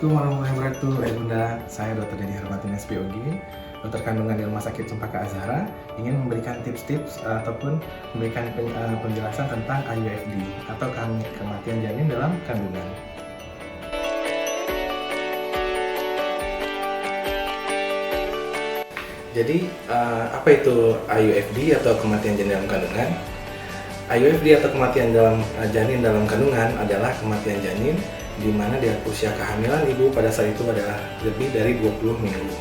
Assalamualaikum warahmatullahi wabarakatuh. Bunda, saya Dr. Dedi Hermatin SPOG, dokter kandungan di Rumah Sakit Cempaka Azhara, ingin memberikan tips-tips ataupun memberikan penjelasan tentang IUFD atau kematian janin dalam kandungan. Jadi, apa itu IUFD atau kematian janin dalam kandungan? IUFD atau kematian janin dalam kandungan adalah kematian janin di mana di usia kehamilan ibu pada saat itu adalah lebih dari 20 minggu.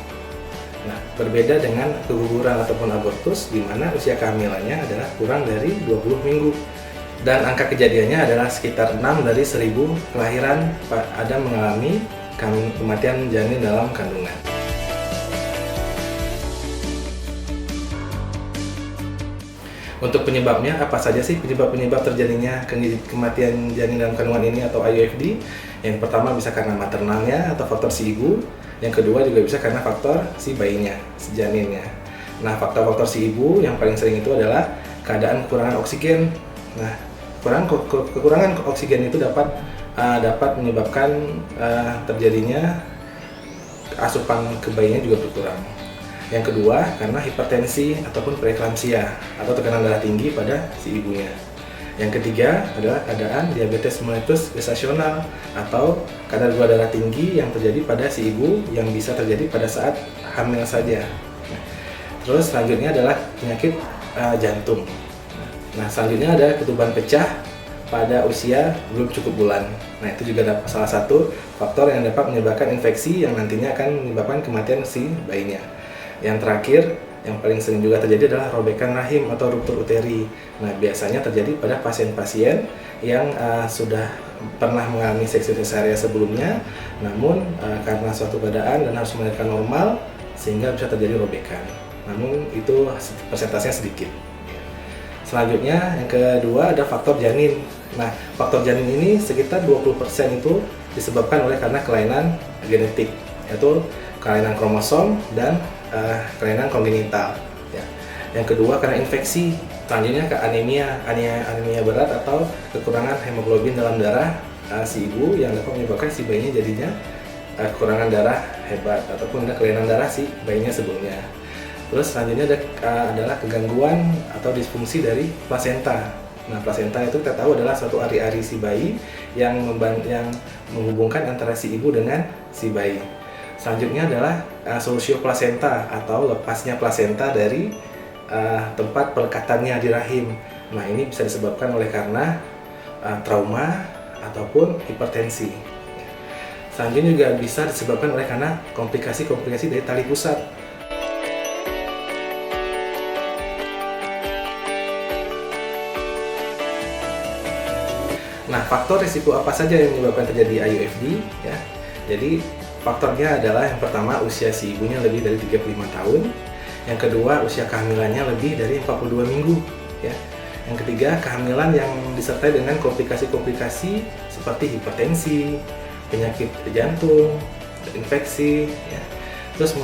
Nah, berbeda dengan keguguran ataupun abortus di mana usia kehamilannya adalah kurang dari 20 minggu. Dan angka kejadiannya adalah sekitar 6 dari 1000 kelahiran ada mengalami kematian janin dalam kandungan. Untuk penyebabnya, apa saja sih penyebab terjadinya kematian janin dalam kandungan ini atau IUFD? Yang pertama bisa karena maternalnya atau faktor si ibu. Yang kedua juga bisa karena faktor si bayinya, si janinnya. Nah, faktor-faktor si ibu yang paling sering itu adalah keadaan kekurangan oksigen. Nah, kekurangan oksigen itu dapat menyebabkan terjadinya asupan ke bayinya juga berkurang. Yang kedua, karena hipertensi ataupun preeklamsia atau tekanan darah tinggi pada si ibunya. Yang ketiga adalah keadaan diabetes mellitus gestasional atau kadar gula darah tinggi yang terjadi pada si ibu yang bisa terjadi pada saat hamil saja. Terus selanjutnya adalah penyakit jantung. Nah, selanjutnya ada ketuban pecah pada usia belum cukup bulan. Nah, itu juga salah satu faktor yang dapat menyebabkan infeksi yang nantinya akan menyebabkan kematian si bayinya. Yang terakhir, yang paling sering juga terjadi adalah robekan rahim atau ruptur uteri. Nah, biasanya terjadi pada pasien-pasien yang sudah pernah mengalami seksi cesarean sebelumnya, namun karena suatu keadaan dan harus melahirkan normal, sehingga bisa terjadi robekan. Namun itu persentasenya sedikit. Selanjutnya, yang kedua ada faktor janin. Nah, faktor janin ini sekitar 20% itu disebabkan oleh karena kelainan genetik, yaitu kelainan kromosom dan kelainan kongenital. Ya. Yang kedua karena infeksi, selanjutnya ke anemia berat atau kekurangan hemoglobin dalam darah si ibu yang dapat menyebabkan si bayinya jadinya kekurangan darah hebat ataupun ada kelainan darah si bayinya sebelumnya. Terus selanjutnya adalah kegangguan atau disfungsi dari plasenta. Nah, plasenta itu kita tahu adalah suatu ari-ari si bayi yang menghubungkan antara si ibu dengan si bayi. Selanjutnya adalah solusio plasenta atau lepasnya plasenta dari tempat pelekatannya di rahim. Nah, ini bisa disebabkan oleh karena trauma ataupun hipertensi. Selanjutnya juga bisa disebabkan oleh karena komplikasi-komplikasi dari tali pusat. Nah, faktor risiko apa saja yang menyebabkan terjadi IUFD? Ya, jadi faktornya adalah yang pertama usia si ibunya lebih dari 35 tahun, yang kedua usia kehamilannya lebih dari 42 minggu, ya. Yang ketiga kehamilan yang disertai dengan komplikasi-komplikasi seperti hipertensi, penyakit jantung, infeksi, ya. Terus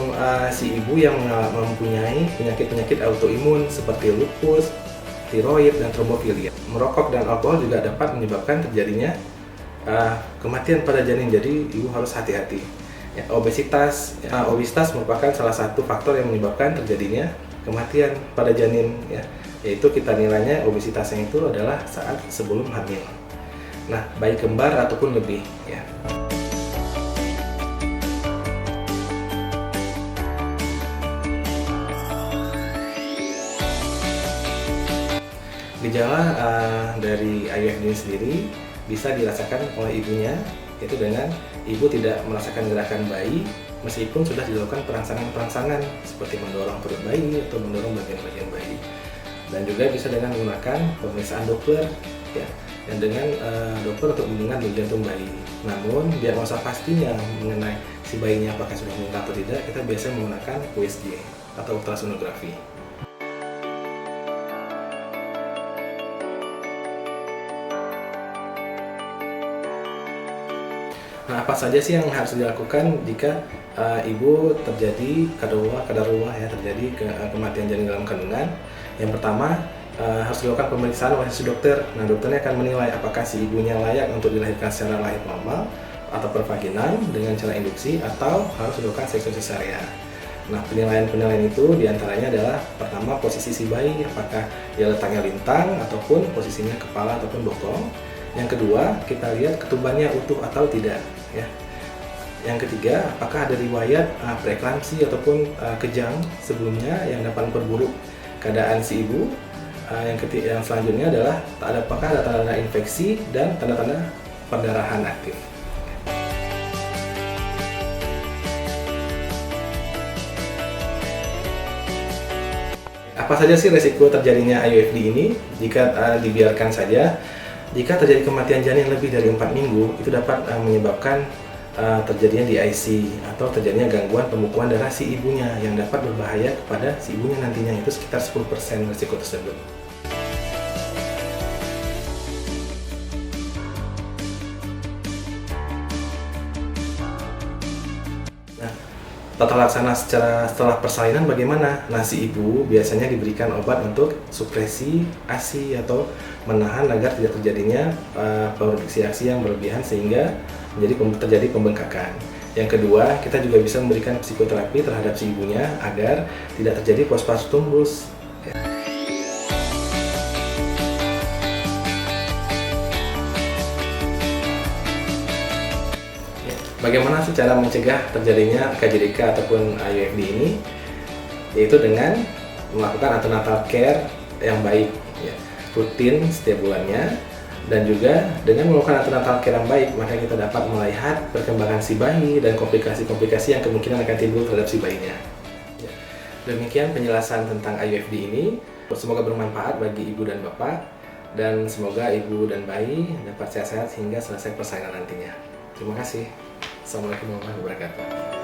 si ibu yang mempunyai penyakit-penyakit autoimun seperti lupus, tiroid, dan trombofilia. Merokok dan alkohol juga dapat menyebabkan terjadinya kematian pada janin, jadi ibu harus hati-hati. Ya, obesitas merupakan salah satu faktor yang menyebabkan terjadinya kematian pada janin, ya, yaitu kita nilainya obesitasnya itu adalah saat sebelum hamil. Nah, bayi kembar ataupun lebih, ya. Gejala dari IUFD sendiri bisa dirasakan oleh ibunya, yaitu dengan ibu tidak merasakan gerakan bayi meskipun sudah dilakukan perangsangan seperti mendorong perut bayi atau mendorong bagian-bagian bayi. Dan juga bisa dengan menggunakan pemeriksaan Doppler, ya, dan dengan Doppler untuk mendengar denyut jantung bayi. Namun diagnosa pastinya mengenai si bayinya apakah sudah meninggal atau tidak, kita biasanya menggunakan USG atau ultrasonografi. Nah, apa saja sih yang harus dilakukan jika ibu terjadi kadarulah ya, terjadi kematian janin dalam kandungan? Yang pertama, harus dilakukan pemeriksaan oleh si dokter. Nah, dokternya akan menilai apakah si ibunya layak untuk dilahirkan secara lahir normal atau pervaginal dengan cara induksi atau harus dilakukan seksi cesarean. Nah, penilaian itu diantaranya adalah pertama posisi si bayi, apakah dia letaknya lintang ataupun posisinya kepala ataupun bokong. Yang kedua, kita lihat ketubannya utuh atau tidak, ya. Yang ketiga, apakah ada riwayat preeklamsi ataupun kejang sebelumnya yang dapat memperburuk keadaan si ibu. Yang selanjutnya adalah apakah ada tanda-tanda infeksi dan tanda-tanda perdarahan aktif. Apa saja sih resiko terjadinya IUFD ini jika dibiarkan saja? Jika terjadi kematian janin lebih dari 4 minggu, itu dapat menyebabkan terjadinya DIC atau terjadinya gangguan pembukuan darah si ibunya yang dapat berbahaya kepada si ibunya nantinya, itu sekitar 10% resiko tersebut. Tata laksana setelah persalinan bagaimana? Nah, si ibu biasanya diberikan obat untuk supresi ASI atau menahan agar tidak terjadinya produksi ASI yang berlebihan sehingga terjadi pembengkakan. Yang kedua, kita juga bisa memberikan psikoterapi terhadap si ibunya agar tidak terjadi postpartum blues. Bagaimana sih cara mencegah terjadinya KJDK ataupun IUFD ini? Yaitu dengan melakukan antenatal care yang baik, ya, rutin setiap bulannya, dan juga dengan melakukan antenatal care yang baik, maka kita dapat melihat perkembangan si bayi dan komplikasi-komplikasi yang kemungkinan akan timbul terhadap si bayinya. Ya. Demikian penjelasan tentang IUFD ini. Semoga bermanfaat bagi ibu dan bapak, dan semoga ibu dan bayi dapat sehat-sehat hingga selesai persalinan nantinya. Terima kasih. Assalamualaikum warahmatullahi wabarakatuh.